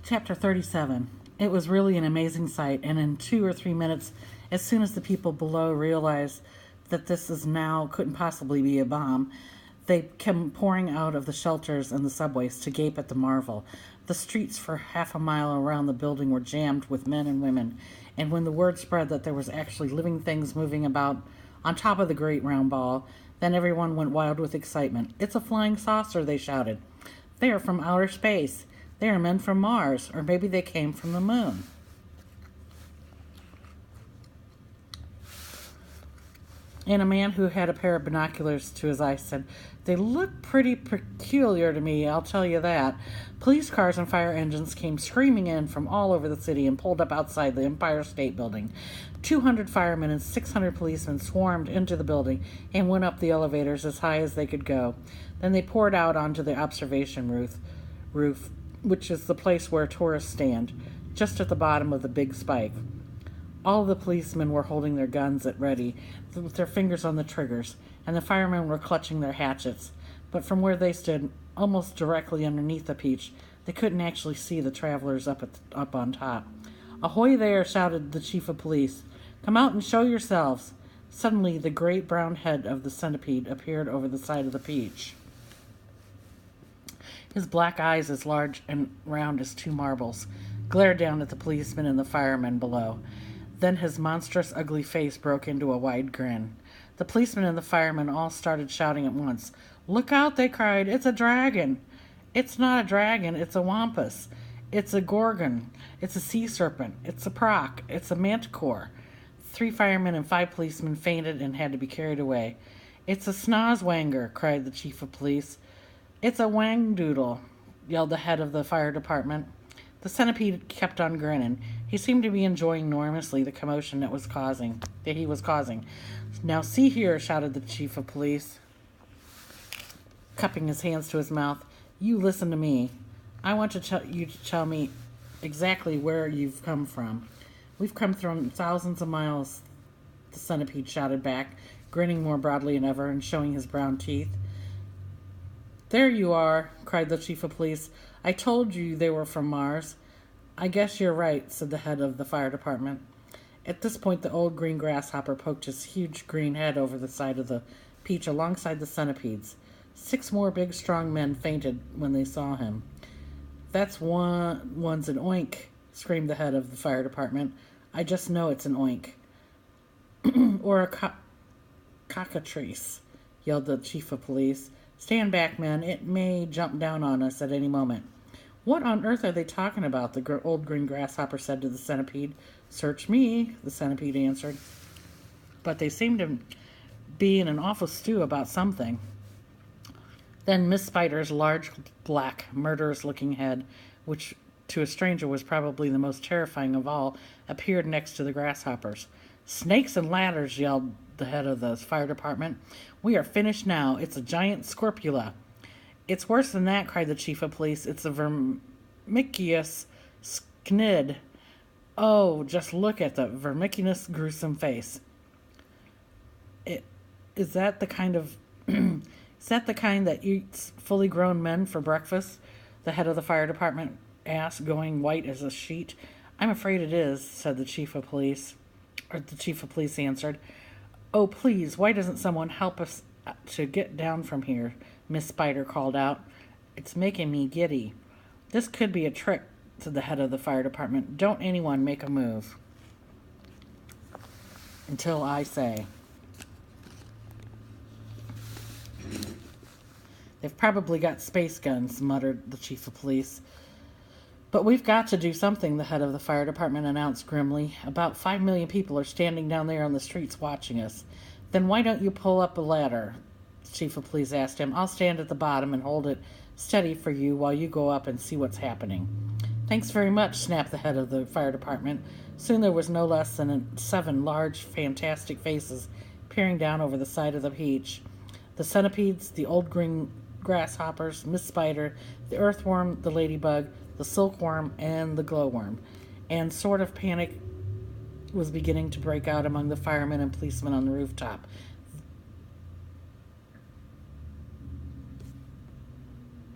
Chapter 37. It was really an amazing sight, and in 2 or 3 minutes, as soon as the people below realized that this is now couldn't possibly be a bomb, they came pouring out of the shelters and the subways to gape at the marvel. The streets for half a mile around the building were jammed with men and women, and when the word spread that there was actually living things moving about on top of the great round ball, then everyone went wild with excitement. "It's a flying saucer," they shouted. "They are from outer space. They are men from Mars, or maybe they came from the moon." And a man who had a pair of binoculars to his eyes said, "They look pretty peculiar to me, I'll tell you that." Police cars and fire engines came screaming in from all over the city and pulled up outside the Empire State Building. 200 firemen and 600 policemen swarmed into the building and went up the elevators as high as they could go. Then they poured out onto the observation roof, which is the place where tourists stand, just at the bottom of the big spike. All the policemen were holding their guns at ready, with their fingers on the triggers, and the firemen were clutching their hatchets. But from where they stood, almost directly underneath the peach, they couldn't actually see the travelers up on top. "Ahoy there!" shouted the chief of police. "Come out and show yourselves!" Suddenly, the great brown head of the centipede appeared over the side of the peach. His black eyes, as large and round as two marbles, glared down at the policemen and the firemen below. Then his monstrous, ugly face broke into a wide grin. The policemen and the firemen all started shouting at once. "Look out!" they cried. "It's a dragon!" "It's not a dragon, it's a wampus. It's a gorgon. It's a sea serpent. It's a proc. It's a manticore." 3 firemen and 5 policemen fainted and had to be carried away. "It's a snozwanger!" cried the chief of police. "It's a wangdoodle!" yelled the head of the fire department. The centipede kept on grinning. He seemed to be enjoying enormously the commotion that he was causing. "Now see here," shouted the chief of police, cupping his hands to his mouth. "You listen to me. I want you to tell me exactly where you've come from." "We've come from thousands of miles," the centipede shouted back, grinning more broadly than ever and showing his brown teeth. "There you are," cried the chief of police. "I told you they were from Mars." "I guess you're right," said the head of the fire department. At this point, the old green grasshopper poked his huge green head over the side of the peach alongside the centipedes. 6 more big, strong men fainted when they saw him. "That's one's an oink," screamed the head of the fire department. "I just know it's an oink." "Or a cockatrice," yelled the chief of police. "Stand back, men. It may jump down on us at any moment." "What on earth are they talking about?" the old green grasshopper said to the centipede. "Search me," the centipede answered. "But they seem to be in an awful stew about something." Then Miss Spider's large, black, murderous-looking head, which to a stranger was probably the most terrifying of all, appeared next to the grasshoppers. "Snakes and ladders!" yelled the head of the fire department. "We are finished now. It's a giant scorpula." "It's worse than that," cried the chief of police. "It's a vermiculous scnid. Oh, just look at the vermiculous, gruesome face." Is that the kind that eats fully grown men for breakfast?" the head of the fire department asked, going white as a sheet. "I'm afraid it is," said the chief of police. Or the chief of police answered. "Oh, please, why doesn't someone help us to get down from here?" Miss Spider called out. "It's making me giddy." "This could be a trick," said the head of the fire department. "Don't anyone make a move until I say." "They've probably got space guns," muttered the chief of police. "But we've got to do something," the head of the fire department announced grimly. "About 5 million people are standing down there on the streets watching us." "Then why don't you pull up a ladder?" the chief of police asked him. "I'll stand at the bottom and hold it steady for you while you go up and see what's happening." "Thanks very much," snapped the head of the fire department. Soon there was no less than 7 large, fantastic faces peering down over the side of the peach. The centipedes, the old green grasshoppers, Miss Spider, the earthworm, the ladybug, the silkworm, and the glowworm. And sort of panic was beginning to break out among the firemen and policemen on the rooftop.